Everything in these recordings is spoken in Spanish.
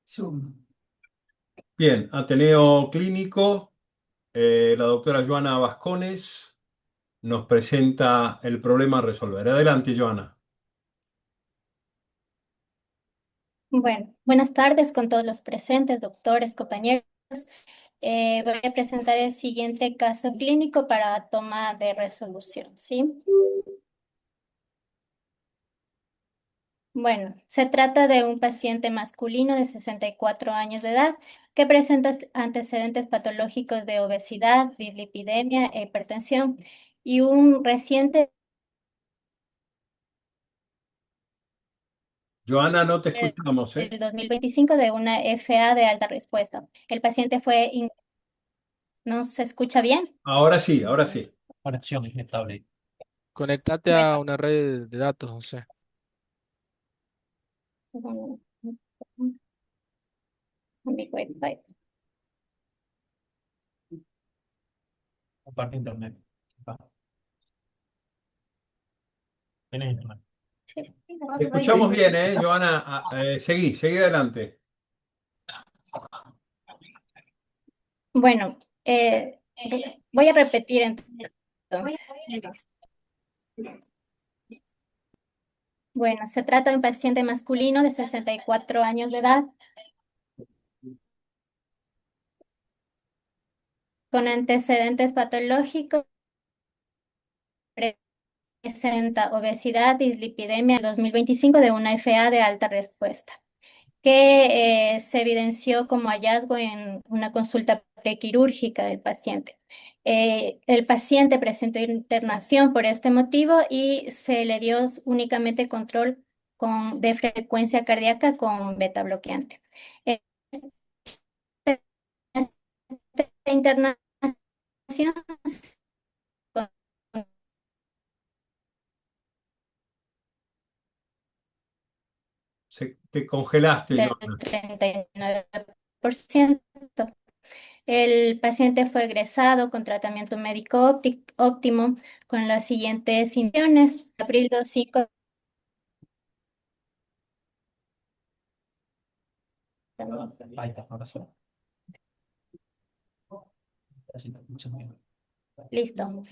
Zoom. Bien, Ateneo Clínico, la doctora Joana Bascones nos presenta el problema a resolver. Adelante, Joana. Bueno, buenas tardes con todos los presentes, doctores, compañeros. Voy a presentar el siguiente caso clínico para toma de resolución, ¿sí? Bueno, se trata de un paciente masculino de 64 años de edad que presenta antecedentes patológicos de obesidad, dislipidemia e hipertensión y un reciente Joana, no te escuchamos, ¿eh? del 2025 de una FA de alta respuesta. El paciente ¿no se escucha bien? Ahora sí, ahora sí. Conexión inestable. Conectate a Bueno. una red de datos, José. A mi Wi-Fi. Comparte internet. Va. Tienes internet. Sí. Te escuchamos bien, ¿eh, Joana? Seguí adelante. Bueno, voy a repetir entonces. Bueno, se trata de un paciente masculino de 64 años de edad con antecedentes patológicos, presenta obesidad, dislipidemia 2025 de una FA de alta respuesta, que se evidenció como hallazgo en una consulta prequirúrgica del paciente. El paciente presentó internación por este motivo y se le dio únicamente control de frecuencia cardíaca con beta bloqueante. Esta internación Te congelaste, del Joana. 39%. El paciente fue egresado con tratamiento médico óptimo con las siguientes indicaciones. Abril 25. Ahí está, ahora sí. Así te escucho bien. Listo.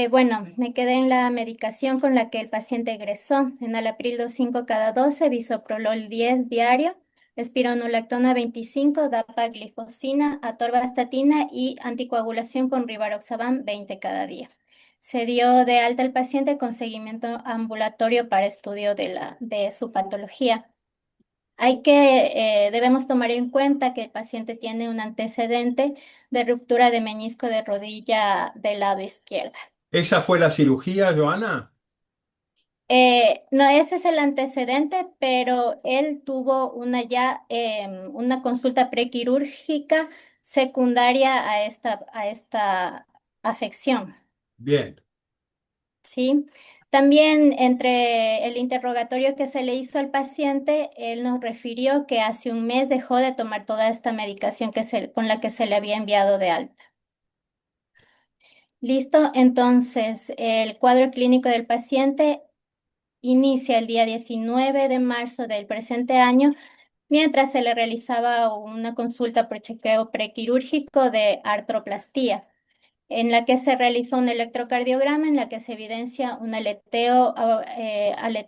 Bueno, me quedé en la medicación con la que el paciente egresó. Enalapril 2,5 cada 12, bisoprolol 10 diario, espironolactona 25, dapaglifosina, atorvastatina y anticoagulación con rivaroxaban 20 cada día. Se dio de alta al paciente con seguimiento ambulatorio para estudio de su patología. Debemos tomar en cuenta que el paciente tiene un antecedente de ruptura de meñisco de rodilla del lado izquierdo. ¿Esa fue la cirugía, Joana? No, ese es el antecedente, pero él tuvo una consulta prequirúrgica secundaria a esta afección. Bien. ¿Sí? También entre el interrogatorio que se le hizo al paciente, él nos refirió que hace un mes dejó de tomar toda esta medicación con la que se le había enviado de alta. Listo, entonces el cuadro clínico del paciente inicia el día 19 de marzo del presente año, mientras se le realizaba una consulta por chequeo prequirúrgico de artroplastía, en la que se realizó un electrocardiograma en la que se evidencia un aleteo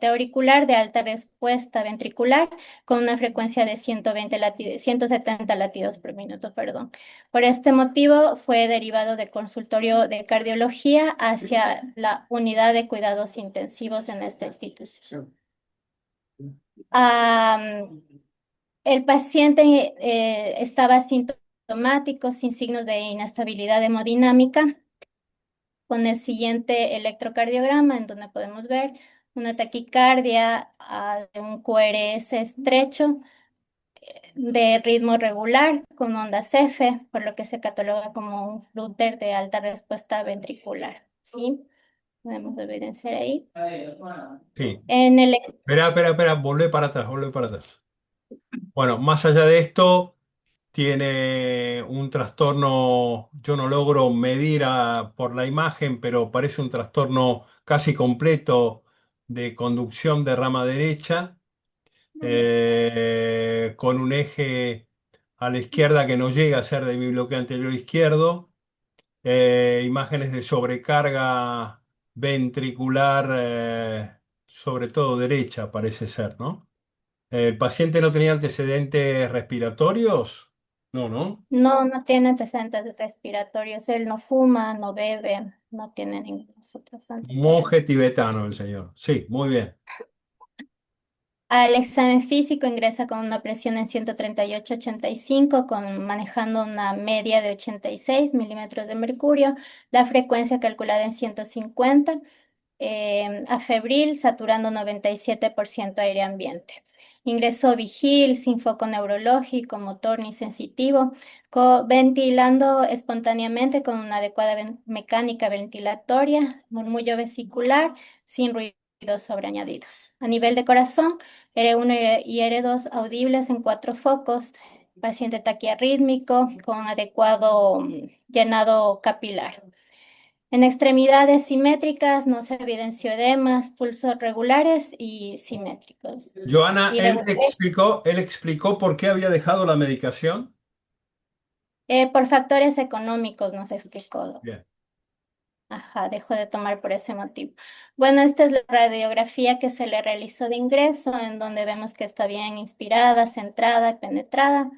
auricular de alta respuesta ventricular con una frecuencia de 170 latidos por minuto, perdón. Por este motivo fue derivado de consultorio de cardiología hacia la unidad de cuidados intensivos en esta institución. El paciente estaba asintomático, sin signos de inestabilidad hemodinámica, con el siguiente electrocardiograma, en donde podemos ver una taquicardia de un QRS estrecho de ritmo regular con ondas F, por lo que se cataloga como un flutter de alta respuesta ventricular. ¿Sí? Podemos evidenciar ahí. Sí. En el Espera, volvé para atrás. Bueno, más allá de esto, tiene un trastorno, yo no logro medir por la imagen, pero parece un trastorno casi completo de conducción de rama derecha, con un eje a la izquierda que no llega a ser de mi bloque anterior izquierdo, imágenes de sobrecarga ventricular, sobre todo derecha, parece ser, ¿no? ¿El paciente no tenía antecedentes respiratorios? No, ¿no? No, no tiene antecedentes respiratorios. Él no fuma, no bebe, no tiene ningunos otros Monje antecedentes. tibetano el señor. Sí, muy bien. Al examen físico ingresa con una presión en 138/85, manejando una media de 86 milímetros de mercurio, la frecuencia calculada en 150, afebril, saturando 97% aire ambiente. Ingresó vigil, sin foco neurológico, motor ni sensitivo, ventilando espontáneamente con una adecuada mecánica ventilatoria, murmullo vesicular, sin ruidos sobreañadidos. A nivel de corazón, R1 y R2 audibles en 4 focos, paciente taquiarrítmico con adecuado llenado capilar. En extremidades simétricas no se evidenció edemas, pulsos regulares y simétricos. Joana, Irregulares, él explicó por qué había dejado la medicación. por factores económicos nos explicó. Bien. Ajá, dejó de tomar por ese motivo. Bueno, esta es la radiografía que se le realizó de ingreso, en donde vemos que está bien inspirada, centrada y penetrada.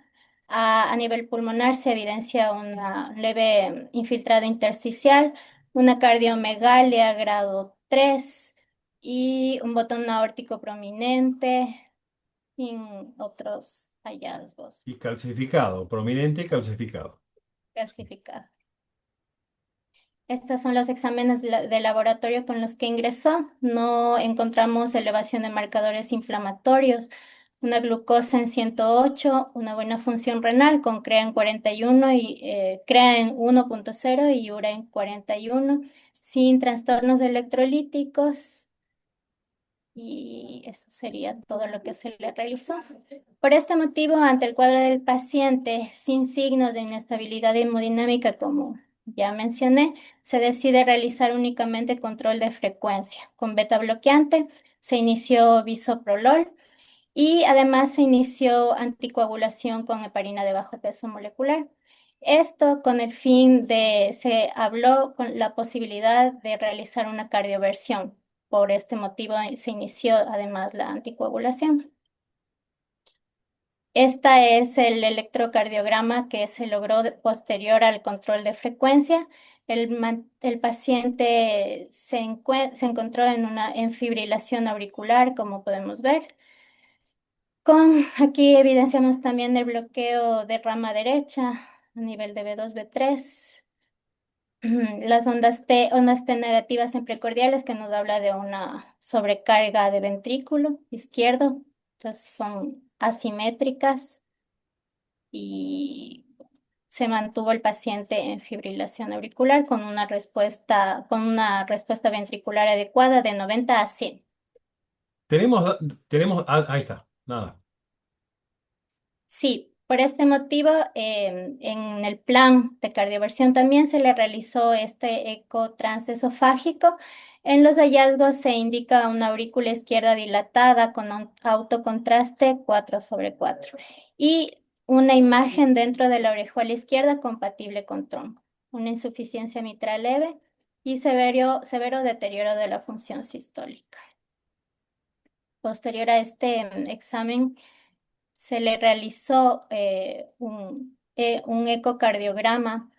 A nivel pulmonar se evidencia una leve infiltrado intersticial, una cardiomegalia grado 3 y un botón aórtico prominente, sin otros hallazgos Y calcificado, prominente y calcificado. clasificados. Estos son los exámenes de laboratorio con los que ingresó. No encontramos elevación de marcadores inflamatorios, una glucosa en 108, una buena función renal con CREA en 41 y CREA en 1.0 y URA en 41, sin trastornos electrolíticos. Y eso sería todo lo que se le realizó. Por este motivo, ante el cuadro del paciente sin signos de inestabilidad hemodinámica, como ya mencioné, se decide realizar únicamente control de frecuencia. Con beta bloqueante se inició bisoprolol y además se inició anticoagulación con heparina de bajo peso molecular. Esto con el fin de, se habló con la posibilidad de realizar una cardioversión. Por este motivo se inició además la anticoagulación. Esta es el electrocardiograma que se logró posterior al control de frecuencia. El paciente se encontró en fibrilación auricular, como podemos ver. Aquí evidenciamos también el bloqueo de rama derecha a nivel de B2, B3. Las ondas T negativas en precordiales, que nos habla de una sobrecarga de ventrículo izquierdo. Entonces son asimétricas y se mantuvo el paciente en fibrilación auricular con una respuesta ventricular adecuada de 90 a 100. Ahí está, nada. Sí, por este motivo, en el plan de cardioversión también se le realizó este eco transesofágico. En los hallazgos se indica una aurícula izquierda dilatada con un autocontraste 4/4 y una imagen dentro de la orejuela izquierda compatible con tronco, una insuficiencia mitral leve y severo deterioro de la función sistólica. Posterior a este examen, se le realizó un ecocardiograma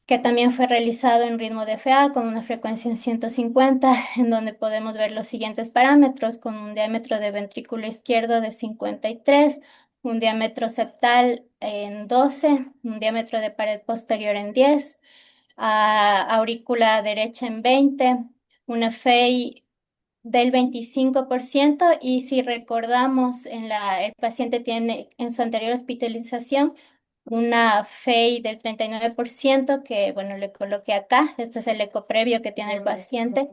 que también fue realizado en ritmo de FA con una frecuencia en 150, en donde podemos ver los siguientes parámetros, con un diámetro de ventrículo izquierdo de 53, un diámetro septal en 12, un diámetro de pared posterior en 10, aurícula derecha en 20, una FEI del 25%, y si recordamos, el paciente tiene en su anterior hospitalización una FEI del 39%, que bueno, le coloqué acá. Este es el eco previo que tiene el paciente,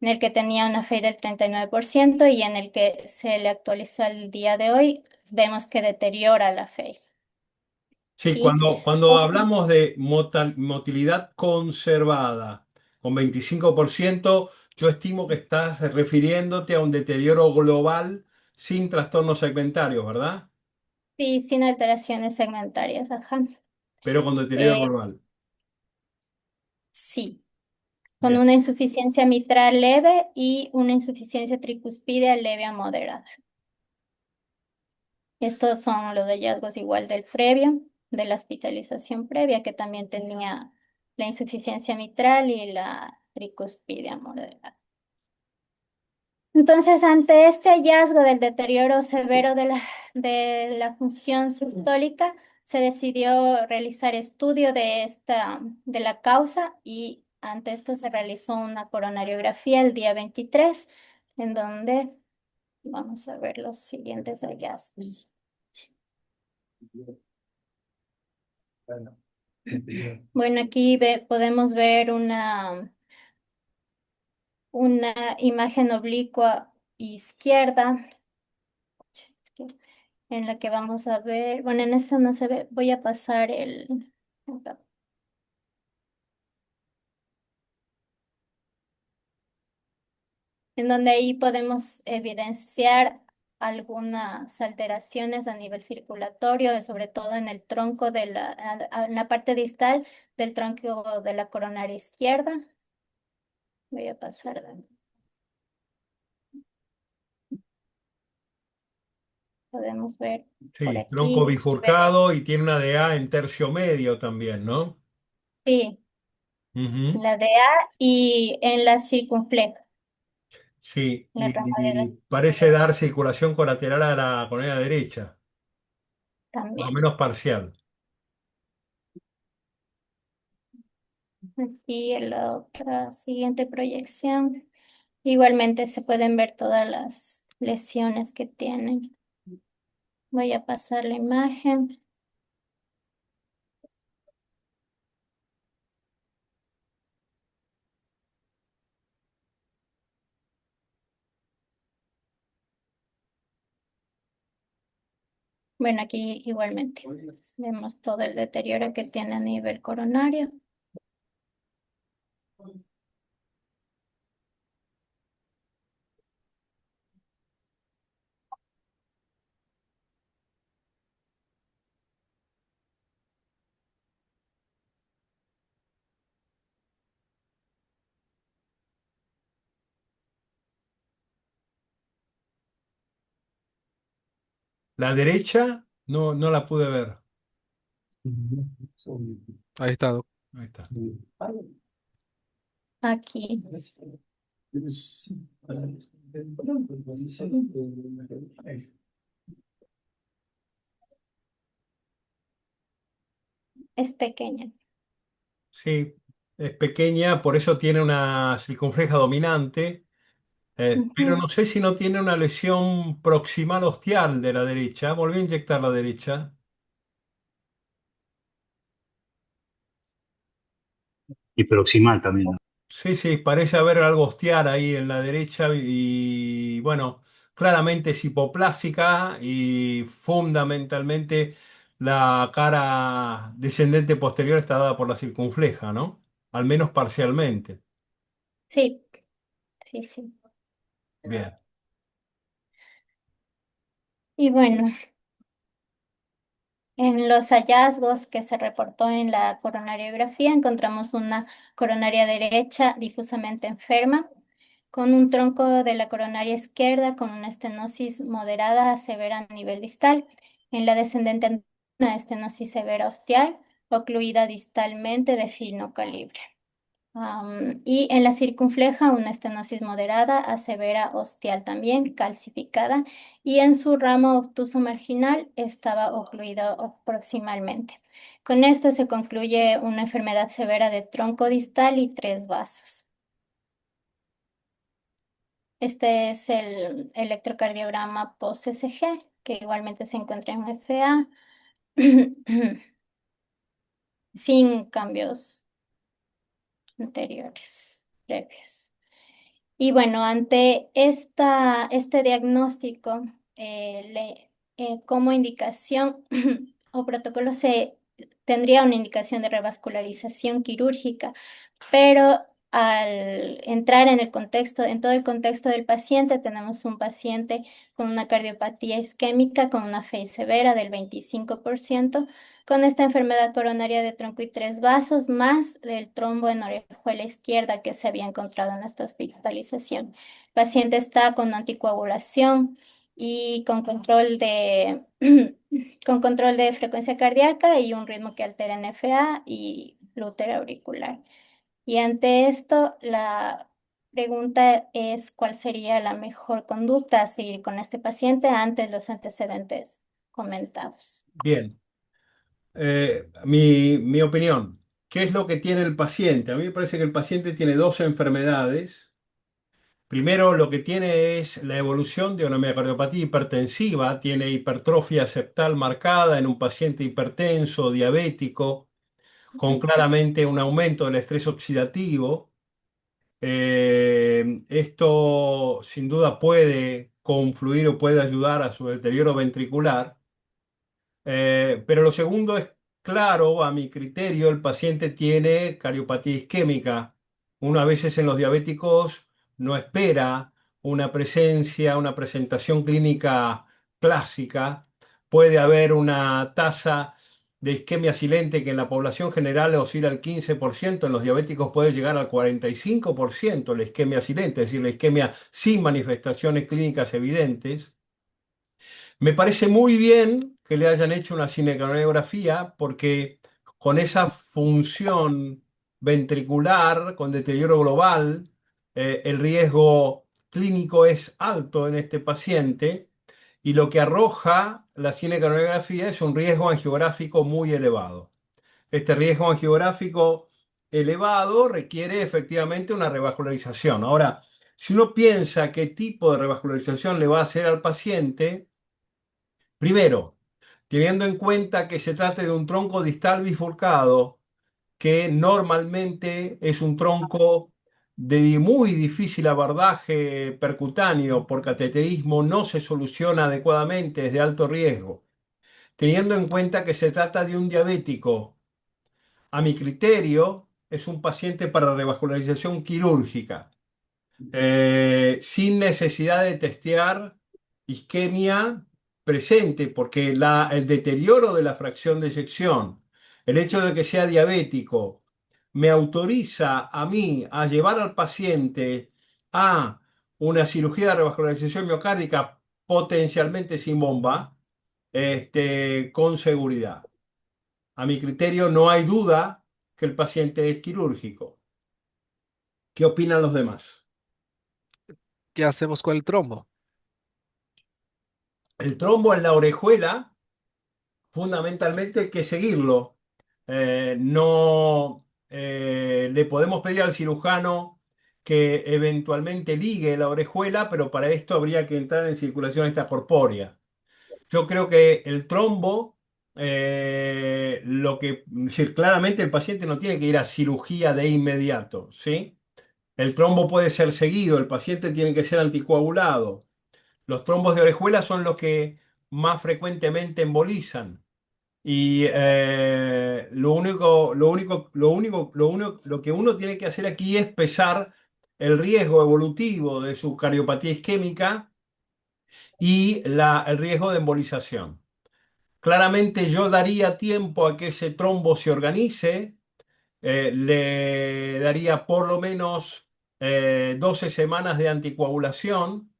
en el que tenía una FEI del 39% y en el que se le actualizó el día de hoy, vemos que deteriora la FEI. Sí, ¿Sí? cuando hablamos de motilidad conservada con 25%, yo estimo que estás refiriéndote a un deterioro global sin trastornos segmentarios, ¿verdad? Sí, sin alteraciones segmentarias, ajá. Pero con deterioro Eh, global. sí, con Bien. una insuficiencia mitral leve y una insuficiencia tricuspidea leve a moderada. Estos son los hallazgos igual del previo, de la hospitalización previa, que también tenía la insuficiencia mitral y la tricuspidea moderada. Entonces, ante este hallazgo del deterioro severo de la función sistólica, se decidió realizar estudio de la causa y ante esto se realizó una coronariografía el día 23, en donde vamos a ver los siguientes hallazgos. Bueno, aquí podemos ver una imagen oblicua izquierda en la que vamos a ver, bueno, en esta no se ve, voy a pasar acá, en donde ahí podemos evidenciar algunas alteraciones a nivel circulatorio, sobre todo en el tronco en la parte distal del tronco de la coronaria izquierda. Voy a pasar podemos ver por Sí, tronco aquí. bifurcado y tiene una DA en tercio medio también, ¿no? Sí, Ujú. la DA y en la circunfleja, Sí, la rama de la y parece circunfleja dar circulación colateral a la coronilla derecha, por lo también. menos parcial. Aquí en la otra siguiente proyección, igualmente se pueden ver todas las lesiones que tienen. Voy a pasar la imagen. Bueno, aquí igualmente vemos todo el deterioro que tiene a nivel coronario. La derecha no, no la pude ver. Ahí está, doc. Ahí está. Aquí. Es pequeña. Sí, es pequeña, por eso tiene una circunfleja dominante, pero Ujú. no sé si no tiene una lesión proximal ostial de la derecha. Volví a inyectar la derecha. Y proximal también, ¿no? Sí, sí, parece haber algo ostial ahí en la derecha y bueno, claramente es hipoplásica y fundamentalmente la cara descendente posterior está dada por la circunfleja, ¿no? Al menos parcialmente. Sí, sí, sí. Bien. Y bueno, en los hallazgos que se reportó en la coronariografía, encontramos una coronaria derecha difusamente enferma, con un tronco de la coronaria izquierda con una estenosis moderada a severa a nivel distal. En la descendente, una estenosis severa ostial, ocluida distalmente de fino calibre. Y en la circunfleja, una estenosis moderada a severa ostial también, calcificada, y en su ramo obtuso marginal estaba ocluido proximalmente. Con esto se concluye una enfermedad severa de tronco distal y tres vasos. Este es el electrocardiograma post-ECG, que igualmente se encuentra en FA, sin cambios anteriores, previos. Y bueno, ante este diagnóstico, como indicación o protocolo se tendría una indicación de revascularización quirúrgica, pero al entrar en el contexto, en todo el contexto del paciente, tenemos un paciente con una cardiopatía isquémica con una FEI severa del 25%, con esta enfermedad coronaria de tronco y tres vasos, más el trombo en orejuela izquierda que se había encontrado en esta hospitalización. El paciente está con anticoagulación y con control de, con control de frecuencia cardíaca y un ritmo que altera NFA y flúter auricular. Y ante esto, la pregunta es cuál sería la mejor conducta a seguir con este paciente ante los antecedentes comentados. Bien. Mi opinión. ¿Qué es lo que tiene el paciente? A mí me parece que el paciente tiene dos enfermedades. Primero, lo que tiene es la evolución de una miocardiopatía hipertensiva, tiene hipertrofia septal marcada en un paciente hipertenso, diabético, con claramente un aumento del estrés oxidativo. Esto sin duda puede confluir o puede ayudar a su deterioro ventricular. Pero lo segundo es claro, a mi criterio, el paciente tiene cardiopatía isquémica. Uno a veces en los diabéticos no espera una presencia, una presentación clínica clásica. Puede haber una tasa de isquemia silente que en la población general oscila al 15%, en los diabéticos puede llegar al 45% la isquemia silente, es decir, la isquemia sin manifestaciones clínicas evidentes. Me parece muy bien que le hayan hecho una cinecardiografía porque con esa función ventricular, con deterioro global, el riesgo clínico es alto en este paciente y lo que arroja la cinecardiografía es un riesgo angiográfico muy elevado. Este riesgo angiográfico elevado requiere efectivamente una revascularización. Ahora, si uno piensa qué tipo de revascularización le va a hacer al paciente, primero, teniendo en cuenta que se trata de un tronco distal bifurcado, que normalmente es un tronco de muy difícil abordaje percutáneo por cateterismo, no se soluciona adecuadamente, es de alto riesgo. Teniendo en cuenta que se trata de un diabético, a mi criterio, es un paciente para revascularización quirúrgica, sin necesidad de testear isquemia presente, porque el deterioro de la fracción de eyección, el hecho de que sea diabético, me autoriza a mí a llevar al paciente a una cirugía de revascularización miocárdica potencialmente sin bomba, con seguridad. A mi criterio, no hay duda que el paciente es quirúrgico. ¿Qué opinan los demás? ¿Qué hacemos con el trombo? El trombo en la orejuela, fundamentalmente hay que seguirlo. No le podemos pedir al cirujano que eventualmente ligue la orejuela, pero para esto habría que entrar en circulación extracorpórea. Yo creo que el trombo, es decir, claramente el paciente no tiene que ir a cirugía de inmediato, ¿sí? El trombo puede ser seguido, el paciente tiene que ser anticoagulado. Los trombos de orejuela son los que más frecuentemente embolizan. Y lo que uno tiene que hacer aquí es pesar el riesgo evolutivo de su cardiopatía isquémica y el riesgo de embolización. Claramente yo daría tiempo a que ese trombo se organice, le daría por lo menos 12 semanas de anticoagulación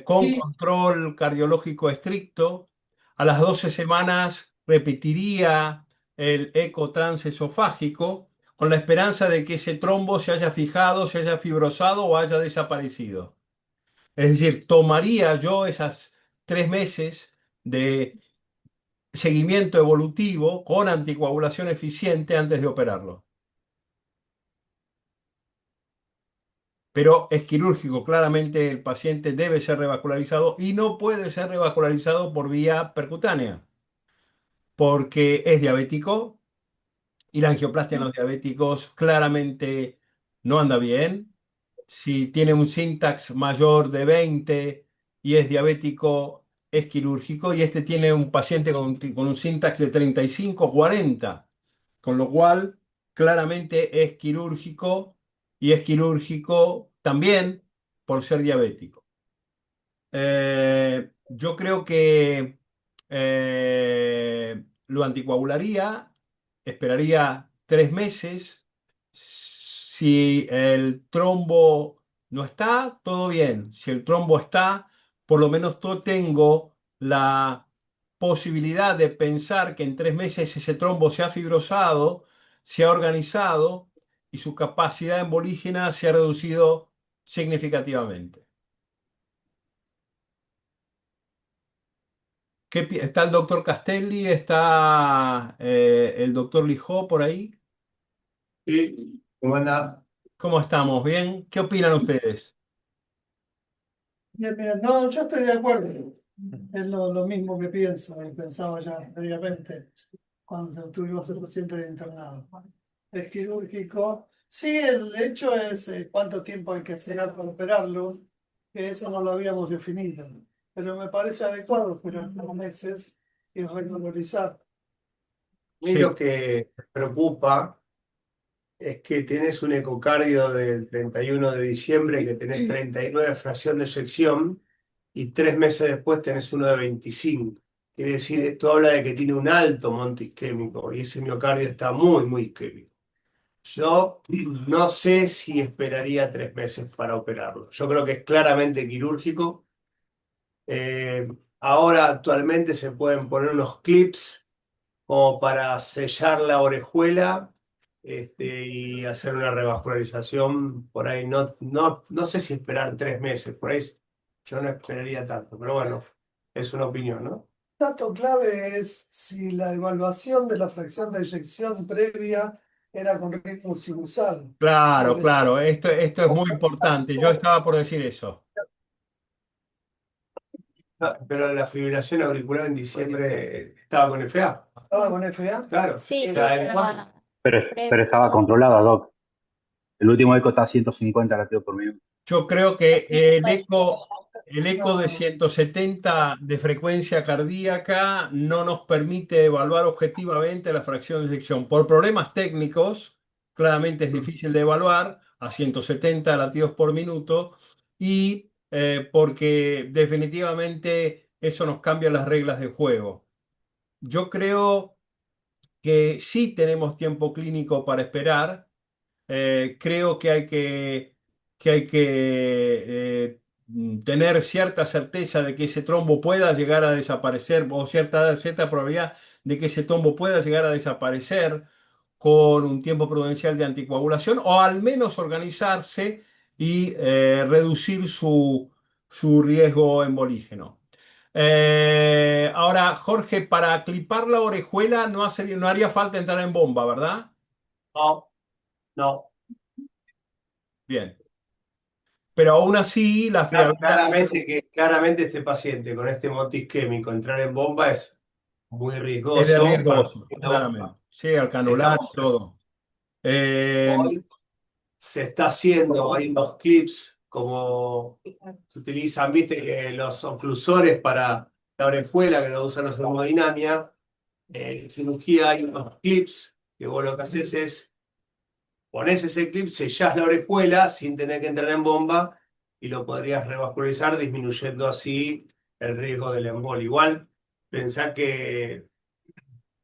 con control cardiológico estricto. A las 12 semanas repetiría el eco transesofágico con la esperanza de que ese trombo se haya fijado, se haya fibrosado o haya desaparecido. Es decir, tomaría yo esas 3 meses de seguimiento evolutivo con anticoagulación eficiente antes de operarlo. Pero es quirúrgico, claramente el paciente debe ser revascularizado y no puede ser revascularizado por vía percutánea, porque es diabético y la angioplastia en los diabéticos claramente no anda bien. Si tiene un syntax mayor de 20 y es diabético, es quirúrgico, y este tiene un paciente con un syntax de 35-40, con lo cual claramente es quirúrgico y es quirúrgico también por ser diabético. Yo creo que lo anticoagularía, esperaría 3 meses. Si el trombo no está, todo bien. Si el trombo está, por lo menos yo tengo la posibilidad de pensar que en 3 meses ese trombo se ha fibrosado, se ha organizado y su capacidad embolígena se ha reducido significativamente. ¿Está el doctor Castelli? ¿Está el doctor Lijó por ahí? Sí, ¿cómo anda? ¿Cómo estamos? ¿Bien? ¿Qué opinan ustedes? Bien, bien. No, yo estoy de acuerdo. Es lo mismo que pienso y pensaba ya previamente cuando tuvimos el paciente internado. Es quirúrgico. Sí, el hecho es cuánto tiempo hay que esperar para operarlo, que eso no lo habíamos definido. Pero me parece adecuado esperar 3 meses y regularizar. A mí lo que me preocupa es que tenés un ecocardio del 31 de diciembre, que tenés 39 fracción de eyección y 3 meses después tenés uno de 25. Quiere decir, esto habla de que tiene un alto monte isquémico y ese miocardio está muy, muy isquémico. Yo no sé si esperaría 3 meses para operarlo. Yo creo que es claramente quirúrgico. Eh, Ahora actualmente se pueden poner unos clips como para sellar la orejuela, y hacer una revascularización. Por ahí no sé si esperar 3 meses, por ahí yo no esperaría tanto, pero bueno, es una opinión, ¿no? Dato clave es si la evaluación de la fracción de eyección previa era con ritmo sinusal. Claro, Porque claro, esto es muy importante. Yo estaba por decir eso. Pero la fibrilación auricular en diciembre estaba con FA. estaba con FA. Claro. Sí, O sea, era Pero previo. estaba controlada, Doc. El último eco está a 150 latidos por minuto. Yo creo que el eco de No. 170 de frecuencia cardíaca no nos permite evaluar objetivamente la fracción de eyección. Por problemas técnicos, claramente es difícil de evaluar a 170 latidos por minuto y porque definitivamente eso nos cambia las reglas de juego. Yo creo que sí tenemos tiempo clínico para esperar. Creo que hay que tener cierta certeza de que ese trombo pueda llegar a desaparecer o cierta probabilidad de que ese trombo pueda llegar a desaparecer con un tiempo prudencial de anticoagulación o al menos organizarse y reducir su riesgo embolígeno. Ahora, Jorge, para clipar la orejuela no haría falta entrar en bomba, ¿verdad? no, no. Bien. Pero aún así, la friabilidad Claramente este paciente con este monte isquémico entrar en bomba es muy es de riesgoso para riesgoso, esta claramente. bomba. Sí, al canular y Estamos, todo. Eh, hoy se está haciendo, hay unos clips como se utilizan, viste, que los oclusores para la orejuela que lo usan los de hemodinamia. En cirugía hay unos clips que vos lo que haces es pones ese clip, sellás la orejuela sin tener que entrar en bomba y lo podrías revascularizar, disminuyendo así el riesgo del embol. Igual, pensá que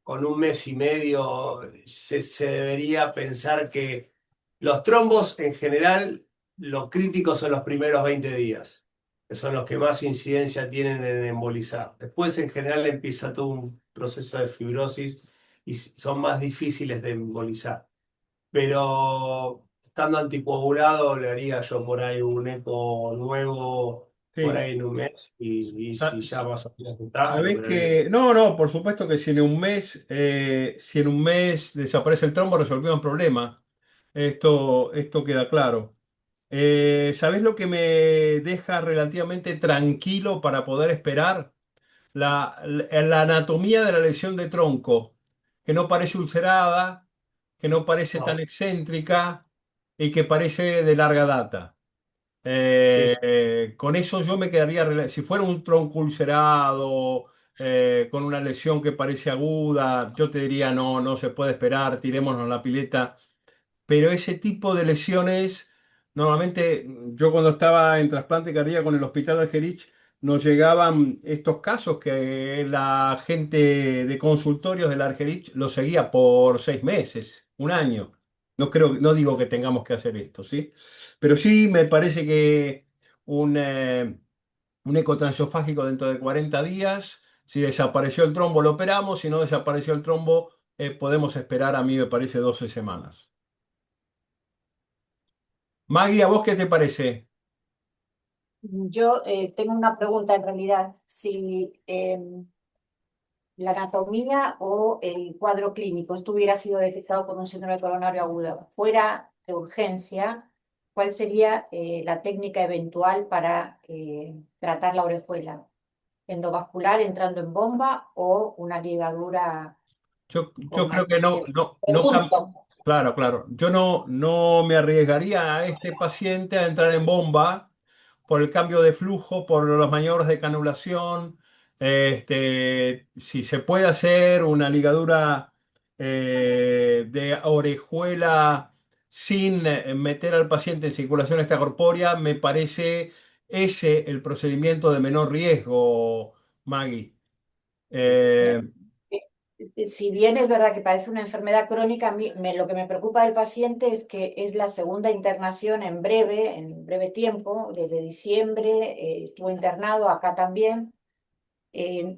con un mes y medio se debería pensar que los trombos en general, lo crítico son los primeros 20 días, que son los que más incidencia tienen en embolizar. Después en general empieza todo un proceso de fibrosis y son más difíciles de embolizar. Pero estando anticoagulado le haría yo por ahí un eco nuevo por sí. ahí en un mes y Sa- si ya más o menos está, lo Sabés operaría. que, no, no, por supuesto que si en un mes desaparece el trombo, resolvió un problema. Esto queda claro. ¿Sabés lo que me deja relativamente tranquilo para poder esperar? La anatomía de la lesión de tronco, que no parece ulcerada, que no parece tan No, excéntrica y que parece de larga data. sí, sí. Con eso yo me quedaría, si fuera un tronco ulcerado, con una lesión que parece aguda, yo te diría no, no se puede esperar, tirémonos la pileta. pero ese tipo de lesiones, normalmente yo cuando estaba en trasplante cardíaco en el hospital de Argerich, nos llegaban estos casos que la gente de consultorios del Argerich lo seguía por 6 meses, un año. No creo, no digo que tengamos que hacer esto, ¿sí? Pero sí me parece que un eco transesofágico dentro de 40 días, si desapareció el trombo lo operamos, si no desapareció el trombo podemos esperar, a mí me parece, 12 semanas. Maggie, ¿a vos qué te parece? Yo tengo una pregunta en realidad. Si la anatomía o el cuadro clínico esto hubiera sido detectado por un síndrome coronario agudo fuera de urgencia, ¿cuál sería la técnica eventual para tratar la orejuela? ¿Endovascular entrando en bomba o una ligadura Yo con creo que no, material? no, Pregunto. claro, claro. Yo no me arriesgaría a este paciente a entrar en bomba por el cambio de flujo, por las maniobras de canulación. Si se puede hacer una ligadura de orejuela sin meter al paciente en circulación extracorpórea, me parece ese el procedimiento de menor riesgo, Maggie. Eh, Si bien es verdad que parece una enfermedad crónica, a mí lo que me preocupa del paciente es que es la segunda internación en breve tiempo, desde diciembre, estuvo internado acá también,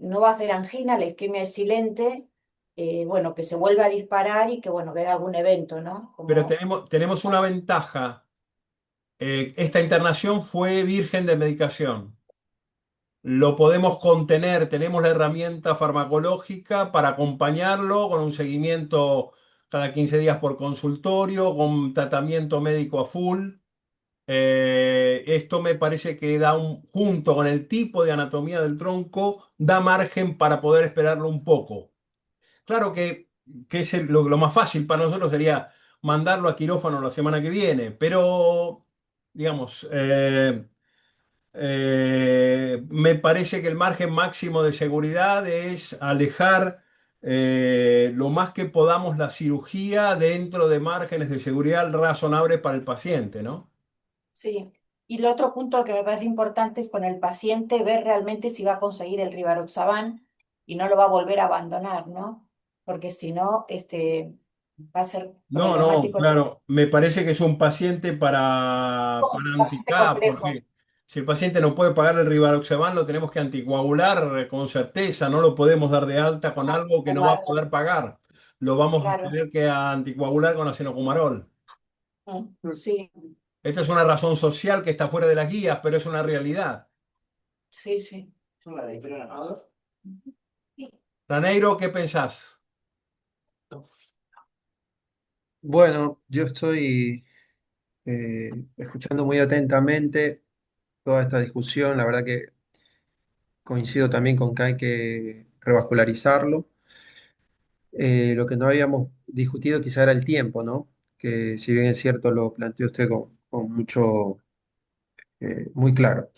no va a hacer angina, la isquemia es silente, bueno, que se vuelva a disparar y que, bueno, que haya algún evento, ¿no? pero Como, tenemos una ventaja. Esta internación fue virgen de medicación. Lo podemos contener, tenemos la herramienta farmacológica para acompañarlo con un seguimiento cada 15 días por consultorio, con tratamiento médico a full. Esto me parece que junto con el tipo de anatomía del tronco, da margen para poder esperarlo un poco. Claro que lo más fácil para nosotros sería mandarlo a quirófano la semana que viene, pero digamos, me parece que el margen máximo de seguridad es alejar lo más que podamos la cirugía dentro de márgenes de seguridad razonables para el paciente, ¿no? sí. Y el otro punto que me parece importante es con el paciente ver realmente si va a conseguir el Rivaroxaban y no lo va a volver a abandonar, ¿no? Porque si no, va a ser No, problemático. claro, me parece que es un paciente para Bastante anticar, complejo, porque si el paciente no puede pagar el Rivaroxaban, lo tenemos que anticoagular con certeza, no lo podemos dar de alta con algo que no va a Omar, poder pagar. Lo vamos a claro. tener que anticoagular con acenocumarol. Sí, Esta es una razón social que está fuera de las guías, pero es una realidad. sí, sí. Raneiro, ¿qué pensás? Bueno, yo estoy escuchando muy atentamente toda esta discusión. La verdad que coincido también con que hay que revascularizarlo. Lo que no habíamos discutido quizá era el tiempo, ¿no? Que si bien es cierto lo planteó usted con mucho, muy claro.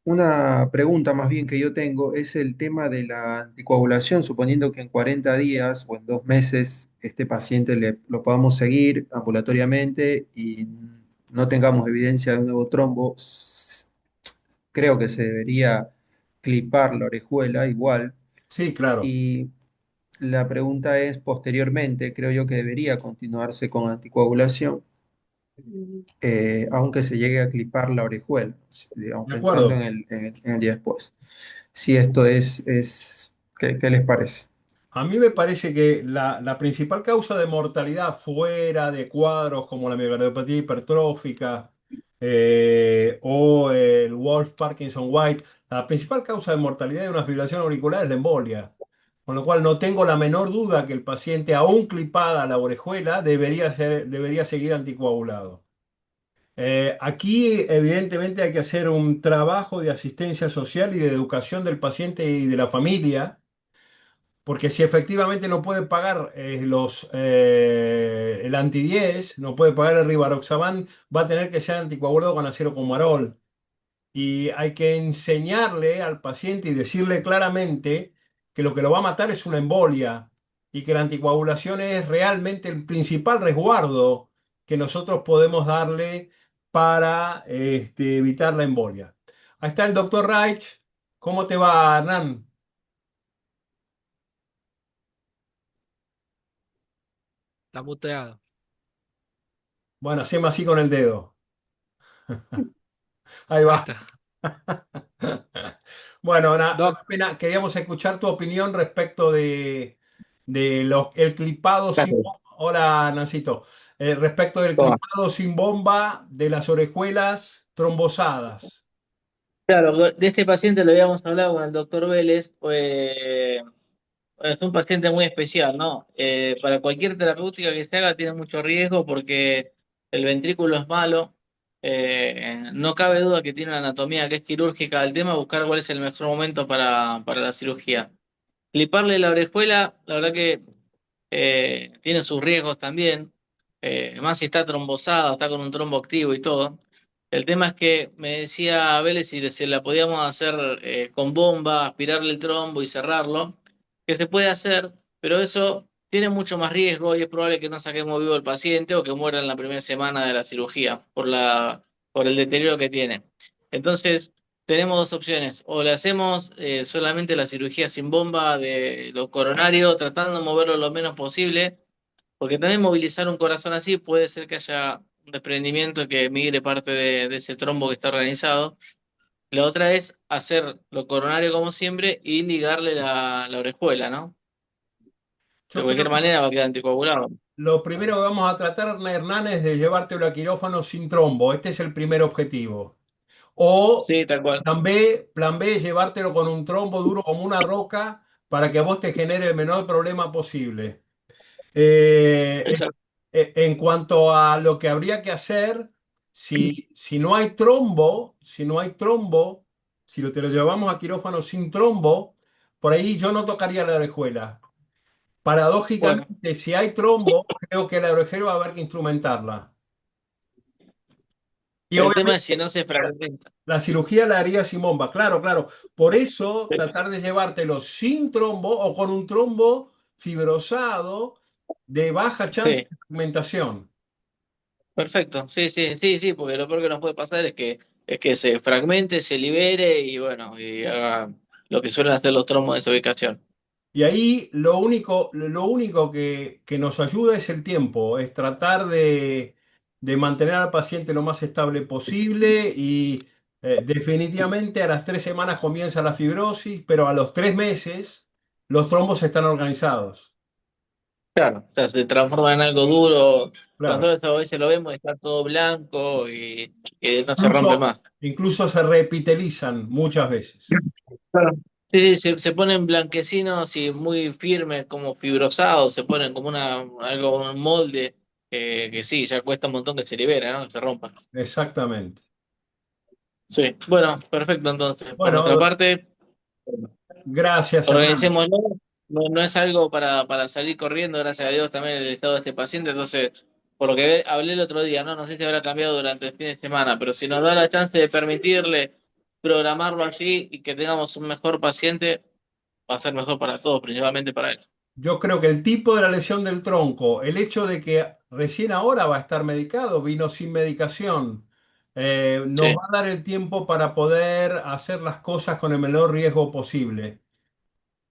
Una pregunta más bien que yo tengo es el tema de la anticoagulación, suponiendo que en 40 días o en 2 meses este paciente lo podamos seguir ambulatoriamente y no tengamos evidencia de un nuevo trombo, creo que se debería clipar la orejuela igual. Sí, claro. Y la pregunta es, posteriormente, creo yo que debería continuarse con anticoagulación aunque se llegue a clipar la orejuela, digamos, De pensando acuerdo. en el día después. Si esto ¿qué les parece? A mí me parece que la principal causa de mortalidad fuera de cuadros como la miocardiopatía hipertrófica o el Wolff Parkinson White, la principal causa de mortalidad de una fibrilación auricular es la embolia. Con lo cual no tengo la menor duda que el paciente, aún clipada la orejuela, debería seguir anticoagulado. Aquí, evidentemente, hay que hacer un trabajo de asistencia social y de educación del paciente y de la familia porque si efectivamente no puede pagar el anti-10, no puede pagar el Rivaroxaban, va a tener que ser anticoagulado con acero y hay que enseñarle al paciente y decirle claramente que lo va a matar es una embolia y que la anticoagulación es realmente el principal resguardo que nosotros podemos darle para evitar la embolia. Ahí está el doctor Reich. ¿Cómo te va, Hernán? Está muteado. Bueno, hacemos así con el dedo. Ahí Ahí va. está. Bueno, Doc, queríamos escuchar tu opinión respecto de el clipado sin Gracias. bomba. Hola, Nancito. Respecto del Toma. clipado sin bomba de las orejuelas trombosadas. Claro, de este paciente lo habíamos hablado con el doctor Vélez. Es un paciente muy especial, ¿no? Para cualquier terapéutica que se haga tiene mucho riesgo porque el ventrículo es malo. No cabe duda que tiene una anatomía que es quirúrgica. El tema es buscar cuál es el mejor momento para la cirugía. Cliparle la orejuela, la verdad que tiene sus riesgos también, más si está trombosada, está con un trombo activo y todo. El tema es que me decía Vélez si la podíamos hacer con bomba, aspirarle el trombo y cerrarlo, que se puede hacer, pero eso tiene mucho más riesgo y es probable que no saquemos vivo al paciente o que muera en la primera semana de la cirugía por el deterioro que tiene. Entonces, tenemos dos opciones. O le hacemos solamente la cirugía sin bomba de lo coronario, tratando de moverlo lo menos posible, porque también movilizar un corazón así puede ser que haya un desprendimiento que migre parte de ese trombo que está organizado. La otra es hacer lo coronario como siempre y ligarle la orejuela, ¿no? De Yo creo cualquier que manera va a quedar anticoagulado. lo primero que vamos a tratar, Hernán, es de llevártelo a quirófano sin trombo. Este es el primer objetivo. O Sí, tal cual. plan B, llevártelo con un trombo duro como una roca para que a vos te genere el menor problema posible. Eh, Exacto. en cuanto a lo que habría que hacer, si no hay trombo, si te lo llevamos a quirófano sin trombo, por ahí yo no tocaría la orejuela. Bueno, Paradójicamente, si hay trombo, creo que la orejuela va a haber que instrumentarla. Y el tema obviamente es si no se fragmenta. la cirugía la haría sin bomba, claro, claro. Por eso, tratar de llevártelo sin trombo o con un trombo fibrosado de baja chance Sí, de fragmentación. perfecto. Sí, sí, sí, sí, porque lo peor que nos puede pasar es que se fragmente, se libere y bueno, y haga lo que suelen hacer los trombos en esa ubicación. Y ahí lo único que nos ayuda es el tiempo, es tratar de mantener al paciente lo más estable posible y definitivamente a las 3 semanas comienza la fibrosis, pero a los 3 meses los trombos están organizados. Claro, o sea, se transforma en algo duro. Claro. Nosotros a veces lo vemos y está todo blanco y no se rompe Incluso, más. incluso se repitelizan muchas veces. Claro. Sí, sí, se ponen blanquecinos y muy firmes, como fibrosados, se ponen como algo, un molde, que sí, ya cuesta un montón que se libere, ¿no? Que se rompa. Exactamente. Sí, bueno, perfecto entonces. Por nuestra Bueno, parte, gracias, Hernán. organicémoslo. No, no es algo para salir corriendo, gracias a Dios, también el estado de este paciente. Entonces, por lo que hablé el otro día, ¿no? No sé si habrá cambiado durante el fin de semana, pero si nos da la chance de permitirle programarlo así y que tengamos un mejor paciente, va a ser mejor para todos, principalmente para él. Yo creo que el tipo de la lesión del tronco, el hecho de que recién ahora va a estar medicado, vino sin medicación, nos Sí, va a dar el tiempo para poder hacer las cosas con el menor riesgo posible.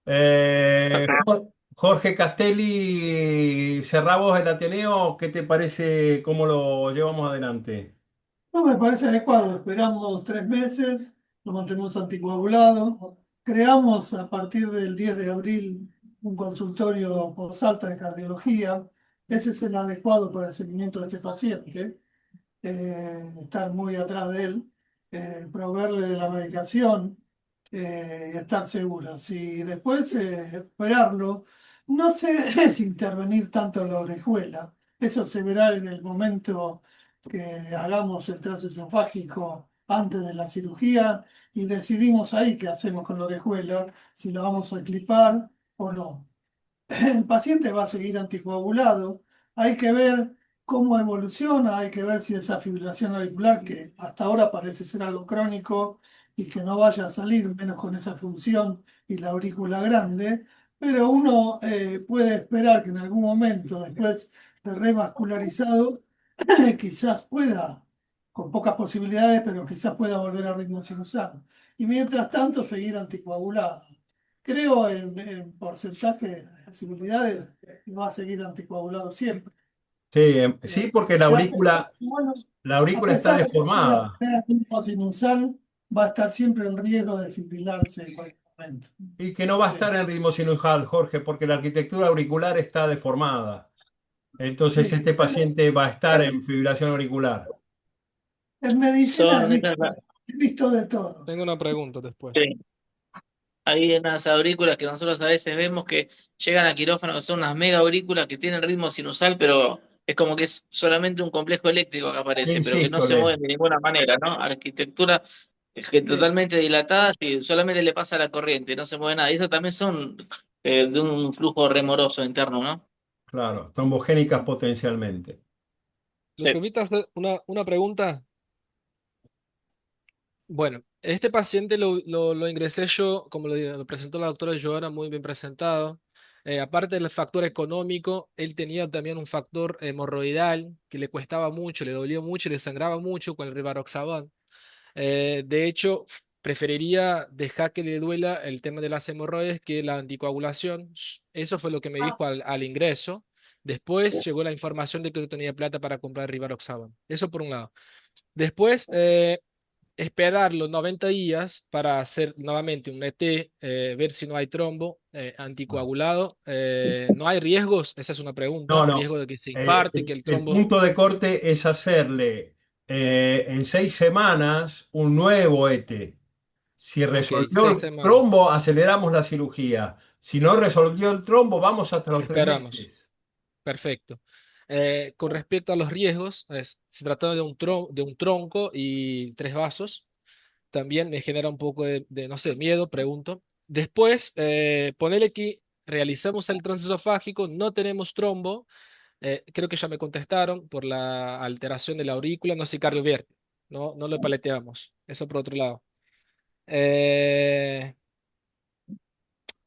perfecto. Jorge Castelli, cerramos el Ateneo, ¿qué te parece cómo lo llevamos adelante? No me parece adecuado. Esperamos 3 meses, lo mantenemos anticoagulado. Creamos a partir del 10 de abril un consultorio alta de cardiología. Ese es el adecuado para el seguimiento de este paciente. Estar muy atrás de él, proveerle de la medicación y estar segura. Si después esperarlo, no se es intervenir tanto en la orejuela. Eso se verá en el momento que hagamos el transesofágico antes de la cirugía y decidimos ahí qué hacemos con la orejuela, si la vamos a clipar o no. El paciente va a seguir anticoagulado. Hay que ver cómo evoluciona, hay que ver si esa fibrilación auricular, que hasta ahora parece ser algo crónico y que no vaya a salir, menos con esa función y la aurícula grande, pero uno puede esperar que en algún momento, después de revascularizado, quizás pueda, con pocas posibilidades, pero quizás pueda volver a ritmo sinusal. Y mientras tanto, seguir anticoagulado. Creo en porcentaje de posibilidades que va a seguir anticoagulado siempre. Sí, sí, porque Bueno, la a aurícula está pesar de que pueda deformada. tener ritmo sinusal, va a estar siempre en riesgo de fibrilarse en cualquier momento. Y que no va a estar en ritmo sinusal, Jorge, porque la arquitectura auricular está deformada. Entonces, Sí, este paciente va a estar en fibrilación auricular. en medicina Son esas, he visto de todo. Tengo una pregunta después. sí. Hay unas aurículas que nosotros a veces vemos que llegan a quirófano, que son unas mega aurículas que tienen ritmo sinusal, pero es como que es solamente un complejo eléctrico que aparece, Sin pero que no se sístole. mueve de ninguna manera, ¿no? Arquitectura es que totalmente dilatada y solamente le pasa la corriente, no se mueve nada. Y eso también son de un flujo remoroso interno, ¿no? Claro, trombogénicas potencialmente. ¿Me Sí. permite hacer una pregunta? Bueno, este paciente lo ingresé yo, como lo presentó la doctora Joana, muy bien presentado. Aparte del factor económico, él tenía también un factor hemorroidal que le cuestaba mucho, le dolía mucho, le sangraba mucho con el rivaroxaban. De hecho, preferiría dejar que le duela el tema de las hemorroides que la anticoagulación. Eso fue lo que me dijo al ingreso. Después llegó la información de que no tenía plata para comprar rivaroxaban. Eso por un lado. Después, esperar los 90 días para hacer nuevamente un ET, ver si no hay trombo anticoagulado. ¿No hay riesgos? Esa es una No, pregunta. no. Riesgo de que se infarte, que el El trombo... punto de corte es hacerle en 6 semanas un nuevo ET. Si Ok, resolvió seis el semanas. trombo, aceleramos la cirugía. Si no resolvió el trombo, vamos hasta los tres Esperamos. meses. Perfecto. Con respecto a los riesgos, se trata de de un tronco y 3 vasos. También me genera un poco no sé, miedo, pregunto. Después, ponele que realizamos el transesofágico, no tenemos trombo. Creo que ya me contestaron por la alteración de la aurícula, no se cardiovierte, no lo paleteamos. Eso por otro lado. Eh,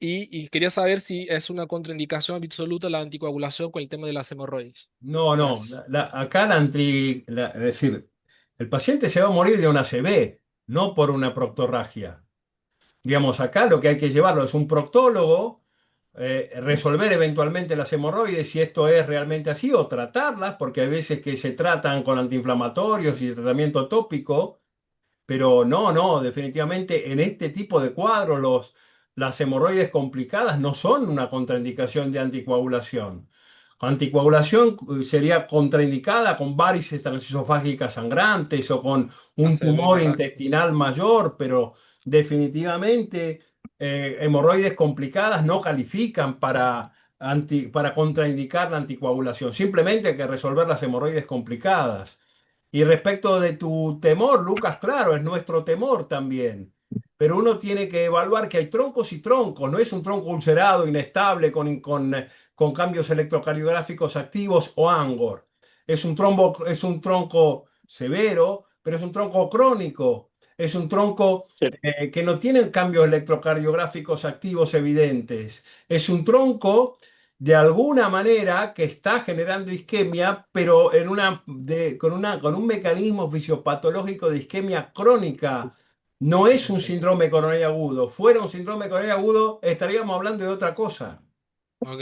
y quería saber si es una contraindicación absoluta la anticoagulación con el tema de las hemorroides. No, no. Gracias. Acá es decir, el paciente se va a morir de una CB, no por una proctorragia. Digamos, acá lo que hay que llevarlo es un proctólogo, resolver eventualmente las hemorroides si esto es realmente así, o tratarlas, porque hay veces que se tratan con antiinflamatorios y tratamiento tópico, pero no, no, definitivamente en este tipo de cuadros las hemorroides complicadas no son una contraindicación de anticoagulación. Anticoagulación sería contraindicada con varices transesofágicas sangrantes o con un ACV tumor hemorrágicos. intestinal mayor, pero definitivamente hemorroides complicadas no califican para contraindicar la anticoagulación. Simplemente hay que resolver las hemorroides complicadas. Y respecto de tu temor, Lucas, claro, es nuestro temor también. Pero uno tiene que evaluar que hay troncos y troncos, no es un tronco ulcerado, inestable, con cambios electrocardiográficos activos o ANGOR. Es un tronco severo, pero es un tronco crónico. Es un tronco Sí. que no tiene cambios electrocardiográficos activos evidentes. Es un tronco de alguna manera que está generando isquemia, pero con un mecanismo fisiopatológico de isquemia crónica. No es un Ok, síndrome coronario agudo. Fuera un síndrome coronario agudo, estaríamos hablando de otra cosa. ok,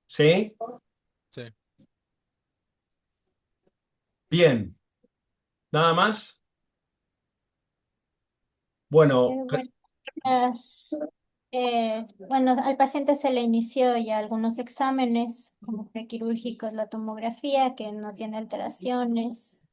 ¿Sí? sí. Bien. ¿Nada más? Bueno, Bueno, bueno, al paciente se le inició ya algunos exámenes como prequirúrgicos, la tomografía, que no tiene alteraciones.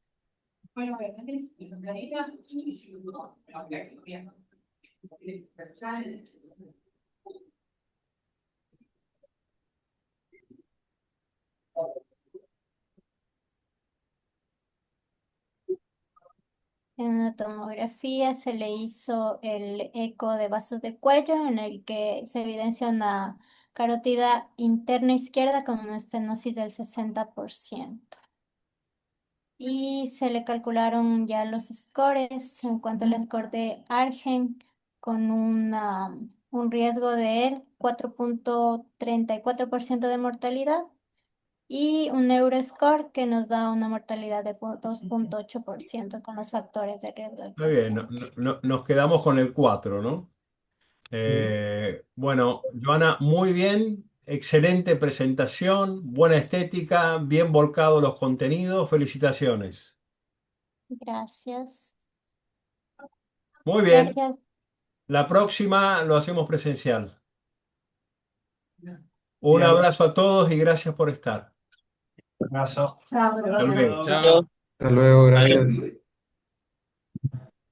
En la tomografía se le hizo el eco de vasos de cuello en el que se evidencia una carótida interna izquierda con una estenosis del 60%. Y se le calcularon ya los scores en cuanto al score de Argen con una un riesgo de 4.34% de mortalidad y un Euroscore que nos da una mortalidad de 2.8% con los factores de riesgo del Está bien, paciente. nos quedamos con el 4, ¿no? Bueno, Joana, muy bien, excelente presentación, buena estética, bien volcado los contenidos, felicitaciones. Gracias. Muy bien, Gracias. la próxima lo hacemos presencial. Un Bien. abrazo a todos y gracias por estar. Abrazo. Chao, Hasta gracias. luego. Chao. Hasta luego, gracias.